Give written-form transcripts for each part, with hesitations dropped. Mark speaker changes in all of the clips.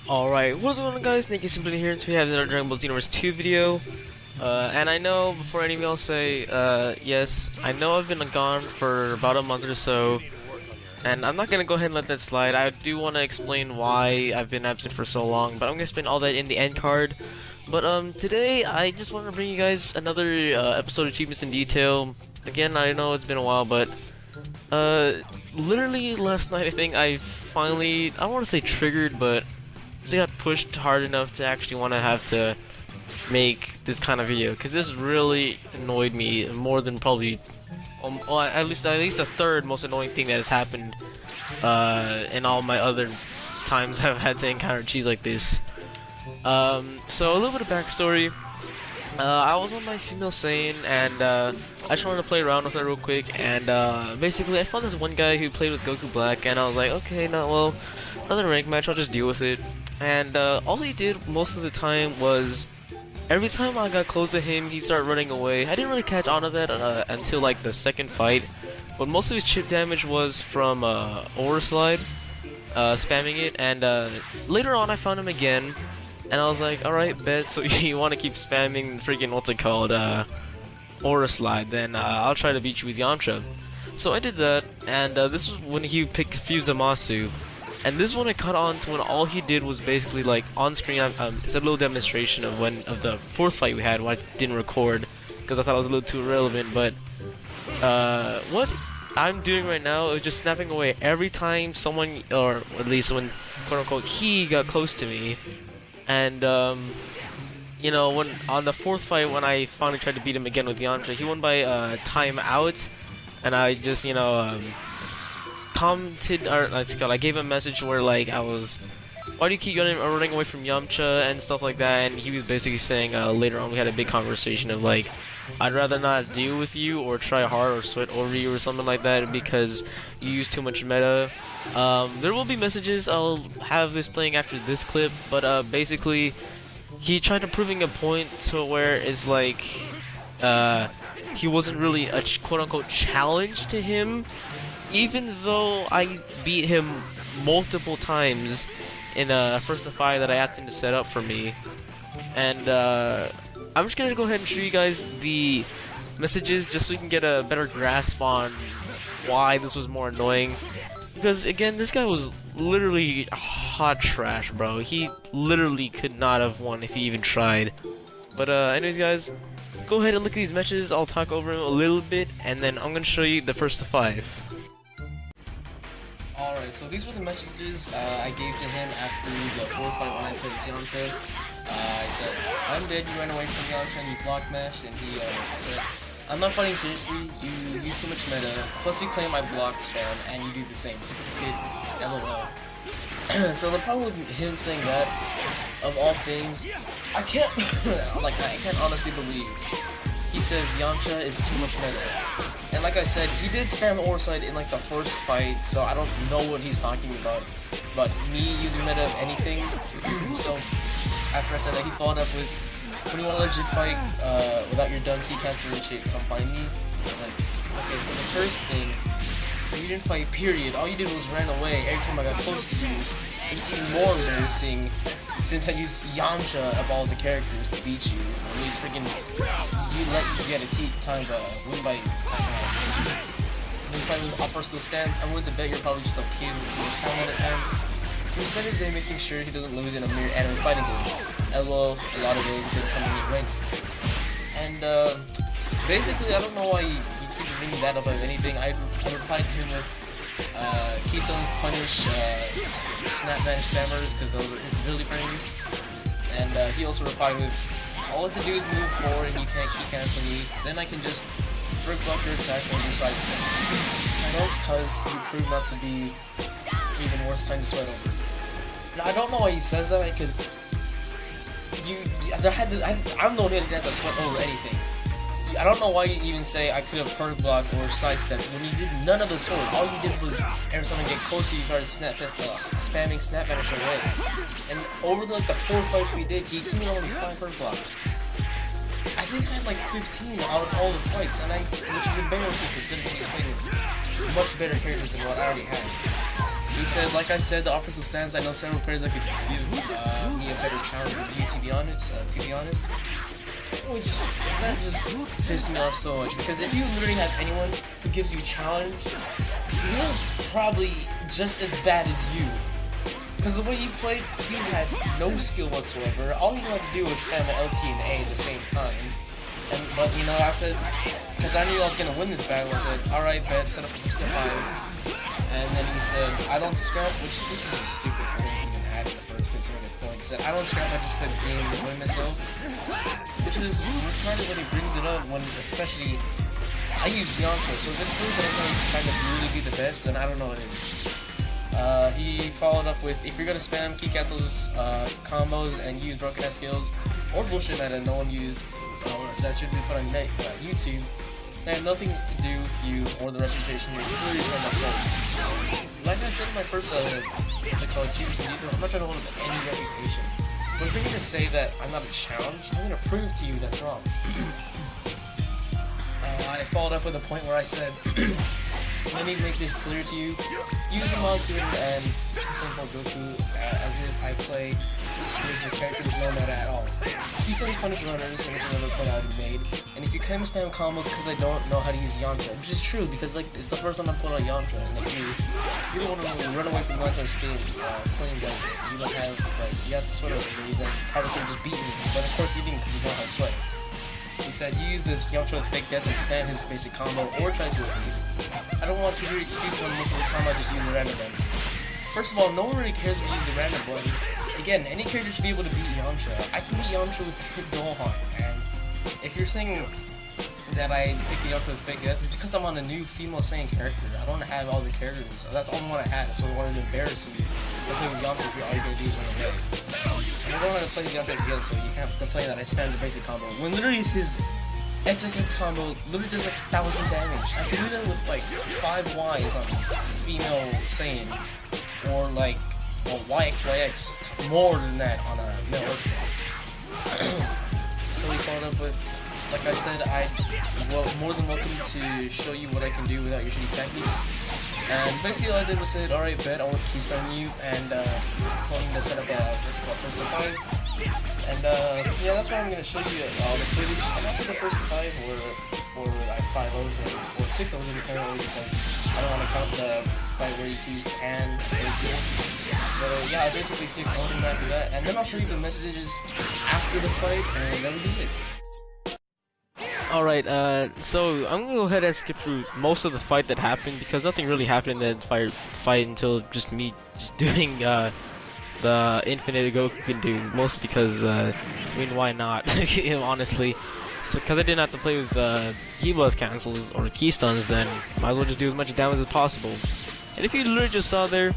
Speaker 1: Alright, what's going on guys, NEKROS here, and today we have another Dragon Ball Xenoverse 2 video. And I know, before any of y'all say, yes, I know I've been gone for about a month or so, and I'm not gonna go ahead and let that slide. I do want to explain why I've been absent for so long, but I'm gonna explain all that in the end card. But today, I just want to bring you guys another episode of Achievements in Detail. Again, I know it's been a while, but literally last night I think I finally, I don't want to say triggered, but they got pushed hard enough to actually want to have to make this kind of video, because this really annoyed me more than probably, well, at least the third most annoying thing that has happened in all my other times I've had to encounter cheese like this. So a little bit of backstory. I was on my female Saiyan, and I just wanted to play around with it real quick, and basically I found this one guy who played with Goku Black, and I was like, okay, no, well, another rank match, I'll just deal with it. And all he did most of the time was, every time I got close to him, he'd start running away. I didn't really catch on to that until like the second fight, but most of his chip damage was from Aura Slide, spamming it, and later on I found him again, and I was like, alright, bet, so you want to keep spamming freaking, what's it called, Aura Slide, then I'll try to beat you with Yamcha. So I did that, and this was when he picked Fusamasu. And this one I caught on to when all he did was basically like on screen. It's a little demonstration of the fourth fight we had. When I didn't record because I thought it was a little too irrelevant. But what I'm doing right now is just snapping away every time someone, or at least when quote unquote he got close to me. And you know, when on the fourth fight when I finally tried to beat him again with Yamcha, he won by time out, and I just commented, or I gave him a message where like I was, why do you keep running away from Yamcha and stuff like that, and he was basically saying later on we had a big conversation of like, I'd rather not deal with you or try hard or sweat over you or something like that because you use too much meta. There will be messages, I'll have this playing after this clip, but basically he tried to proving a point to where it's like he wasn't really a quote-unquote challenge to him, even though I beat him multiple times in first to five that I asked him to set up for me. And I'm just gonna go ahead and show you guys the messages just so you can get a better grasp on why this was more annoying. Because again, this guy was literally hot trash, bro. He literally could not have won if he even tried. But anyways guys, go ahead and look at these messages. I'll talk over them a little bit, and then I'm gonna show you the first to five.
Speaker 2: Alright, so these were the messages I gave to him after the fourth fight when I played Yamcha. I said, I'm dead, you ran away from Yamcha and you block mashed, and he said, I'm not fighting seriously, you use too much meta, plus you claim I block spam, and you do the same, typical kid, LOL. So the problem with him saying that, of all things, I can't honestly believe he says Yamcha is too much meta. And like I said, he did spam Orside in like the first fight, so I don't know what he's talking about. But me using meta of anything, so after I said that, he followed up with, when you want a legit fight without your dumb key canceling shit, come find me. I was like, okay, for the first thing, you didn't fight period, all you did was ran away every time I got close to you. It's even more embarrassing since I used Yamcha of all the characters to beat you. At least freaking, you get a time win by time out. When you fight with Opera still stands, I'm willing to bet you're probably just a kid with too much time on his hands. He will spend his day making sure he doesn't lose in a mere anime fighting game. LOL, a lot of those have been coming in rank. And basically, I don't know why he keeps bringing that up of anything. I replied to him with Keystones punish snap vanish spammers because those are his ability frames, and he also replied with, all I have to do is move forward and you can't key cancel me, then I can just brick block your attack and your side step. I know, cause you proved not to be even worth trying to sweat over. Now I don't know why he says that, because I'm the one who didn't have to sweat over anything. I don't know why you even say I could have perk blocked or sidestepped when you did none of the sort. All you did was every time I get close to you, you started spamming snap vanish away. And over the 4 fights we did, he gave me only 5 perk blocks. I think I had like 15 out of all the fights, which is embarrassing considering he's playing with much better characters than what I already had. He said, like I said, the offensive stance, I know several players that could give me a better challenge than you, to be honest. Which, that just pissed me off so much, because if you literally have anyone who gives you a challenge, they're probably just as bad as you. Because the way you played, you had no skill whatsoever. All you had to do was spam an LT and A at the same time. But you know, I said, because I knew I was going to win this battle, I said, alright, bet, set up a first to 5. And then he said, I don't scrap, which this is just stupid for him to even add in the first place, point. He said, I don't scrap, I just play the game and enjoy myself. Which is retarded when he brings it up, when especially, I use Yamcha, so if it proves that I'm not trying to really be the best, then I don't know what it is. He followed up with, if you're gonna spam key cancels, combos, and use broken ass skills, or bullshit that no one used, or that should be put on YouTube, that have nothing to do with you or the reputation you're clearly trying to hold. Like I said in my first, what's it called, achievements on YouTube, I'm not trying to hold up any reputation. But if you're gonna say that I'm not a challenge, I'm gonna prove to you that's wrong. I followed up with a point where I said, let me make this clear to you. Use the Monster and Super Saiyan 4 Goku as if I play with the character with no meta at all. He sends punish runners, which is another point I already made. And if you claim spam combos because I don't know how to use Yamcha, which is true because like it's the first time I put out Yamcha, and like you don't want to run away from Yamcha's game, claim that you don't have you have to sweat over me, then probably could have just beaten me. But of course you didn't because you know how to play. He said, you use this Yamcha with fake death and spam his basic combo, or try to appease. I don't want to hear excuse when most of the time I just use the random button. First of all, no one really cares if you use the random button. Again, any character should be able to beat Yamcha. I can beat Yamcha with Kid Gohan, and if you're saying that I picked the Yamcha with fake death, it's because I'm on a new female Saiyan character. I don't have all the characters. That's all the one I had, so I wanted to embarrass you. But playing with Yamcha, all you're gonna do is run away. And I don't know how to play Yamcha again, so you can't complain that I spammed the basic combo. When literally his XXX combo literally does like 1,000 damage. I could do that with like 5 Ys on female Saiyan, or like YXYX, more than that on a male Earth. So we followed up with, like I said, more than welcome to show you what I can do without your shitty techniques. And basically all I did was say, alright, bet, I want to keystone you, and told him to set up a, what's it called, first to 5. And yeah, that's why I'm going to show you the footage. And after the first to 5, or I 5-0 him, or 6-0 him apparently, because I don't want to count the fight where he used can or kill. But yeah, I basically 6-0 him after that. And then I'll show you the messages after the fight, and then we do it.
Speaker 1: Alright, so I'm gonna go ahead and skip through most of the fight that happened because nothing really happened in that fight until just me doing the infinite Goku can do, mostly because I mean, why not? Honestly, so because I didn't have to play with key blast cancels or keystones, then might as well just do as much damage as possible. And if you literally just saw there,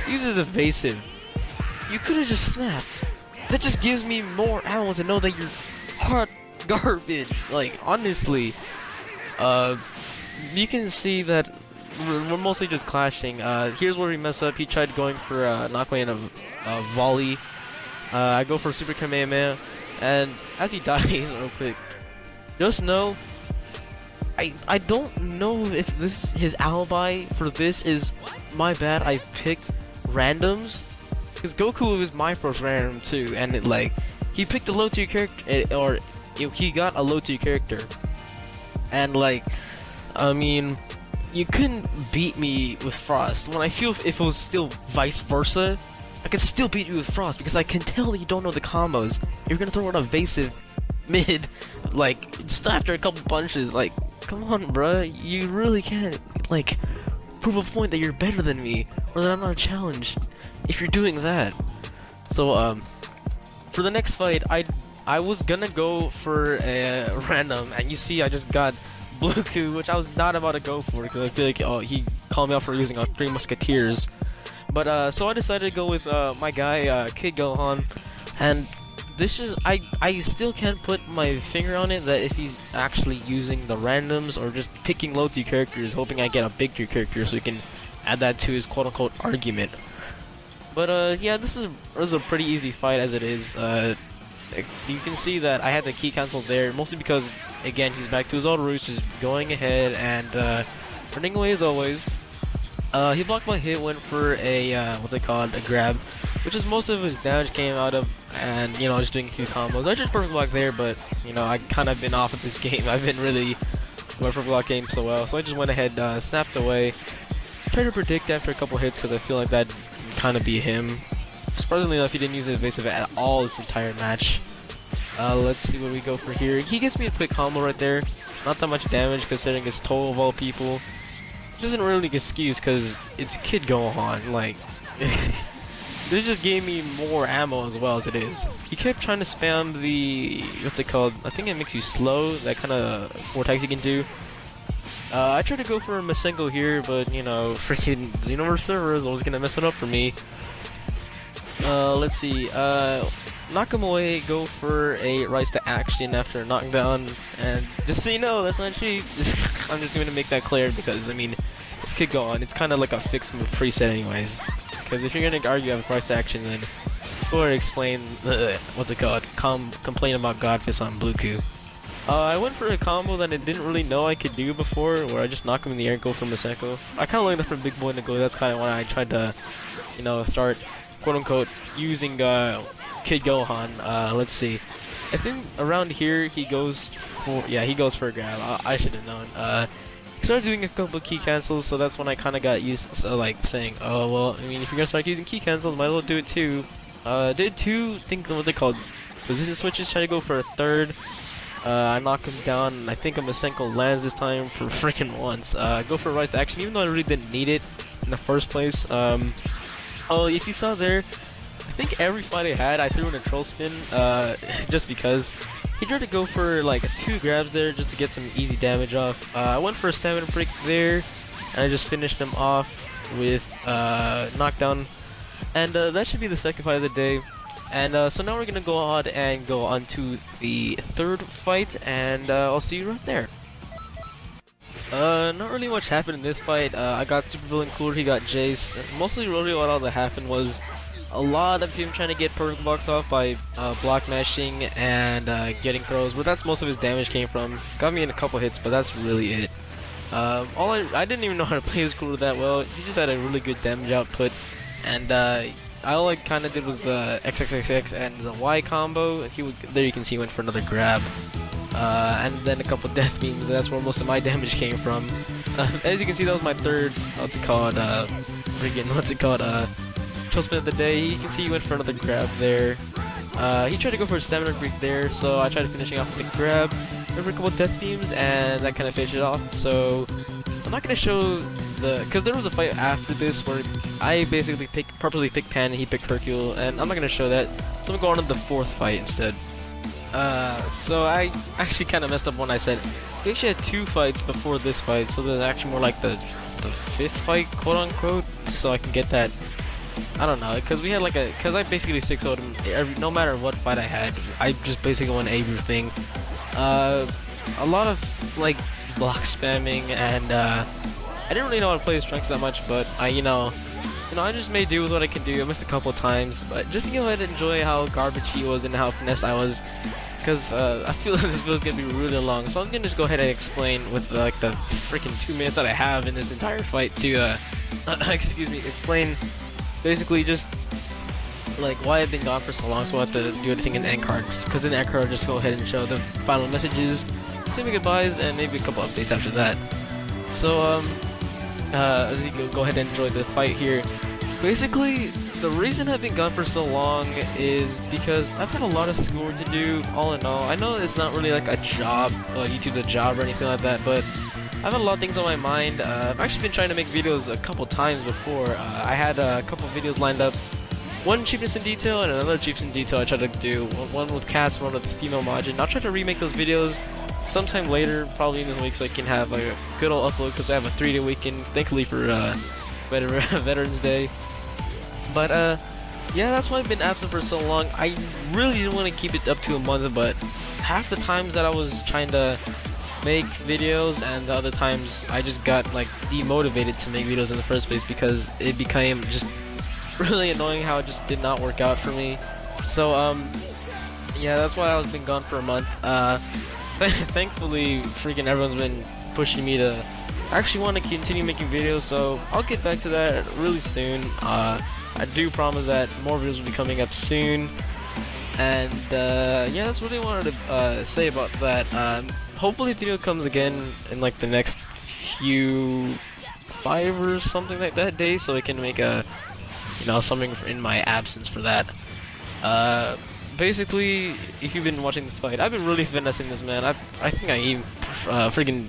Speaker 1: uses evasive, you could have just snapped. That just gives me more ammo to know that you're hot garbage. Like, honestly, you can see that we're mostly just clashing. Here's where we mess up. He tried going for a knockaway and a volley. I go for Super Kamehameha, and as he dies real quick, just know I don't know if his alibi for this is my bad. I picked randoms because Goku was my first random too, and he picked a low tier character, or he got a low tier character, and I mean, you couldn't beat me with Frost. When I feel if it was still vice versa, I could still beat you with Frost because I can tell you don't know the combos. You're gonna throw an evasive mid, just after a couple punches. Come on, bruh, you really can't prove a point that you're better than me or that I'm not a challenge if you're doing that. So for the next fight, I was gonna go for a random, and you see I just got Bluku, which I was not about to go for because I feel like he called me out for using 3 Musketeers. But so I decided to go with my guy Kid Gohan, and this is I still can't put my finger on it that if he's actually using the randoms or just picking low tier characters, hoping I get a big tier character so he can add that to his quote unquote argument. But yeah, this is a pretty easy fight as it is. You can see that I had the key cancel there, mostly because, again, he's back to his old roots, just going ahead and running away as always. He blocked my hit, went for a what's it called, a grab, which is most of his damage came out of, and you know, just doing a few combos. I just perfect block there, but you know, I kind of been off of this game. I've been really my perfect block game so well, so I just went ahead, snapped away. Tried to predict after a couple hits because I feel like that kind of be him. Surprisingly enough, he didn't use the evasive at all this entire match. Let's see what we go for here. He gives me a quick combo right there. Not that much damage considering his toll of all people. Which isn't really an excuse because it's Kid Gohan. Like, this just gave me more ammo as well as it is. He kept trying to spam the, what's it called? I think it makes you slow. That kind of vortex you can do. I tried to go for a Masengo here, but you know, freaking Xenoverse server is always gonna mess it up for me. Let's see. Knock him away, go for a rise to action after a knockdown, and just so you know, that's not cheap. I'm just gonna make that clear because I mean, it's Kid Gohan. It's kind of like a fixed move preset, anyways. Because if you're gonna argue have rise to action, then go ahead and explain what's it called? Complain about Godfist on Blueku. I went for a combo that I didn't really know I could do before, where I just knock him in the air and go for Masenko. I kind of learned that from Big Boy to go. That's kind of why I tried to, you know, start quote-unquote using Kid Gohan. Let's see. I think around here he goes for, yeah, he goes for a grab. I should have known. He started doing a couple of key cancels, so that's when I kind of got used to, like, saying, oh, well, I mean, if you're going to start using key cancels, might as well do it too. Did two, think what they called position switches, try to go for a third. I knock him down, and I think a Masenko lands this time for freaking once. Go for a rise to action, even though I really didn't need it in the first place. Oh, if you saw there, I think every fight I had, I threw in a troll spin, just because. He tried to go for like 2 grabs there just to get some easy damage off. I went for a stamina break there, and I just finished him off with knockdown. And that should be the second fight of the day. And so now we're gonna go ahead and go on to the third fight, and I'll see you right there. Not really much happened in this fight. I got Super Villain Cooler, he got Jace. Mostly really what all that happened was a lot of him trying to get perfect blocks off by block mashing and getting throws, but that's most of his damage came from. Got me in a couple hits, but that's really it. I didn't even know how to play his Cooler that well. He just had a really good damage output, and all I kind of did was the XXXX and the Y combo. There you can see he went for another grab. And then a couple death beams. That's where most of my damage came from. As you can see, that was my third, what's it called, chill spin of the day. You can see he went for another grab there. He tried to go for a stamina break there, so I tried to finishing off with a grab. Went for a couple death beams, and that kind of finished it off. So I'm not gonna show because there was a fight after this where I basically purposely picked Pan and he picked Hercule, and I'm not gonna show that. So I'm gonna go on to the fourth fight instead. So I actually kind of messed up when I said we actually had 2 fights before this fight, so there's actually more like the 5th fight, quote unquote, so I can get that. I don't know, because we had like because I basically 6-0'd him no matter what fight I had. I just basically went everything. A lot of like block spamming, and I didn't really know how to play his strengths that much, but I just made do with what I could do. I missed a couple of times, but just to go ahead and enjoy how garbage he was and how finesse I was, because I feel like this video is gonna be really long, so I'm gonna just go ahead and explain with like the freaking 2 minutes that I have in this entire fight to excuse me, explain basically just like why I've been gone for so long. So I have to do everything in the end cards, because in the end card I'll just go ahead and show the final messages, say my goodbyes, and maybe a couple updates after that. So as you go ahead and enjoy the fight here. Basically, the reason I've been gone for so long is because I've had a lot of schoolwork to do, all in all. I know it's not really like a job, YouTube's a job or anything like that, but I've had a lot of things on my mind. I've actually been trying to make videos a couple times before. I had a couple videos lined up. One cheapness in detail and another cheapness in detail I tried to do. One with cast, one with female Majin. I'll try to remake those videos sometime later, probably in this week, so I can have a good old upload, because I have a 3-day weekend, thankfully for Veterans Day. But yeah, that's why I've been absent for so long. I really didn't want to keep it up to a month, but half the times that I was trying to make videos and the other times I just got like demotivated to make videos in the first place, because it became just really annoying how it just did not work out for me. So yeah, that's why I've been gone for a month. Thankfully freaking everyone's been pushing me to I actually want to continue making videos, so I'll get back to that really soon. I do promise that more videos will be coming up soon. And yeah, that's what I wanted to say about that. Hopefully the video comes again in like the next few 5 or something like that days, so I can make a, you know, something in my absence for that. Basically, if you've been watching the fight, I've been really finessing this man. I think I even freaking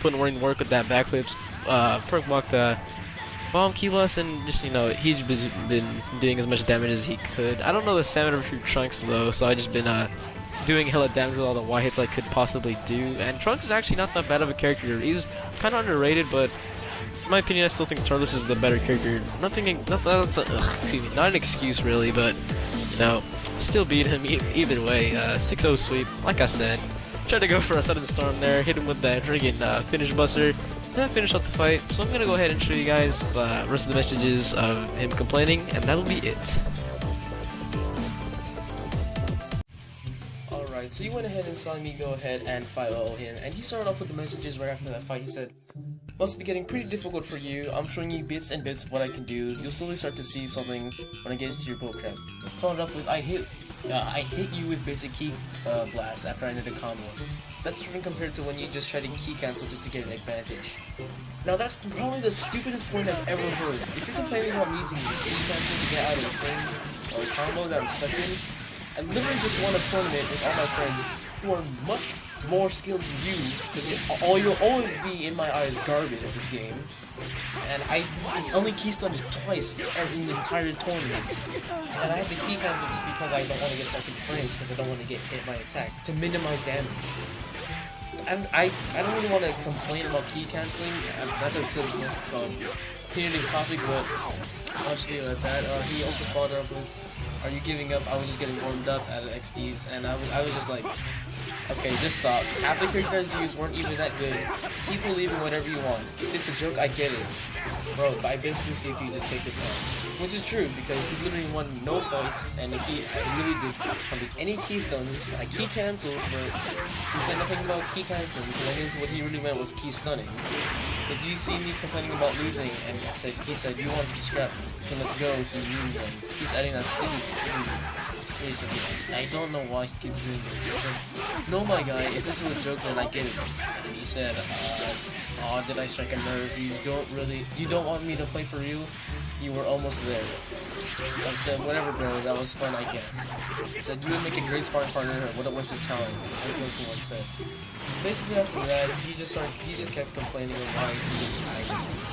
Speaker 1: putting in work with that backflips, perk walk the bomb key loss, and just, you know, he's been doing as much damage as he could. I don't know the stamina for Trunks though, so I just been doing hella damage with all the Y hits I could possibly do. And Trunks is actually not that bad of a character. He's kind of underrated, but in my opinion, I still think Turles is the better character. Not an excuse really, but you know, still beat him either way. 6-0 sweep, like I said. Tried to go for a sudden storm there, hit him with that friggin' finish buster. Then finish up the fight. So I'm gonna go ahead and show you guys the rest of the messages of him complaining, and that'll be it.
Speaker 2: Alright, so you went ahead and saw me go ahead and follow him, and he started off with the messages right after that fight. He said, "Must be getting pretty difficult for you. I'm showing you bits and bits of what I can do. You'll slowly start to see something when it gets to your bullcrap." Followed up with, I hit you with basic key blast after I ended a combo. That's different compared to when you just try to key cancel just to get an advantage. Now that's probably the stupidest point I've ever heard. If you're complaining about me using the key cancel to get out of a frame or a combo that I'm stuck in, I literally just won a tournament with all my friends who are much more skilled than you, because you'll always be, in my eyes, garbage at this game. And I only key stunned twice in the entire tournament. And I have the key cancel just because I don't want to get stuck in frames, because I don't want to get hit by an attack, to minimize damage. And I don't really want to complain about key canceling. That's a silly opinionated topic, but I'll just leave it at that. He also followed up with, "Are you giving up?" I was just getting warmed up at XDs, and I was just like, okay, just stop. Half the characters used weren't even that good. Keep believing whatever you want. If it's a joke, I get it. Bro, but I basically see if you just take this out. Which is true, because he literally won no fights, and I literally did hardly any keystones. I key canceled, but he said nothing about key canceling, because I knew what he really meant was key stunning. So do you see me complaining about losing? And he said, "You wanted to scrap, so let's go." He knew one. Keeps adding that stupid phrase at the end. I don't know why he keeps doing this. He said, "No, my guy, if this was a joke, then I get it." And he said, "Aw, did I strike a nerve? You don't want me to play for you? You were almost there." I said, "Whatever, bro, that was fun, I guess." He said, "You would make a great sparring partner, what a waste of talent," as Goku once said. Basically after that, he just kept complaining of why he didn't like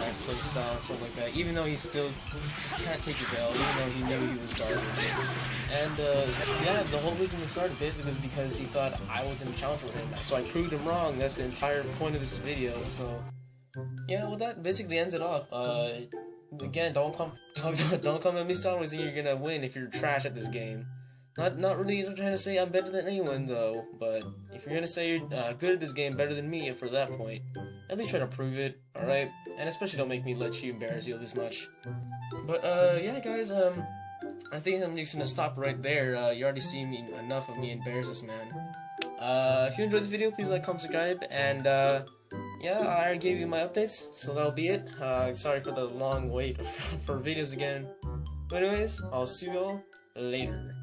Speaker 2: my playstyle and stuff like that, even though he still just can't take his L, even though he knew he was garbage. And yeah, the whole reason he started basically was because he thought I was in a challenge with him, so I proved him wrong. That's the entire point of this video. So yeah, well, that basically ends it off. Again, don't come at me sideways and you're gonna win if you're trash at this game. Not really trying to say I'm better than anyone though, but if you're gonna say you're good at this game, better than me for that point, at least try to prove it, alright? And especially don't make me let you embarrass you this much. But yeah guys, I think I'm just gonna stop right there. You already see me enough of me embarrass this man. If you enjoyed this video, please like, comment, subscribe, and yeah, I already gave you my updates, so that'll be it. Sorry for the long wait for videos again. But anyways, I'll see you all later.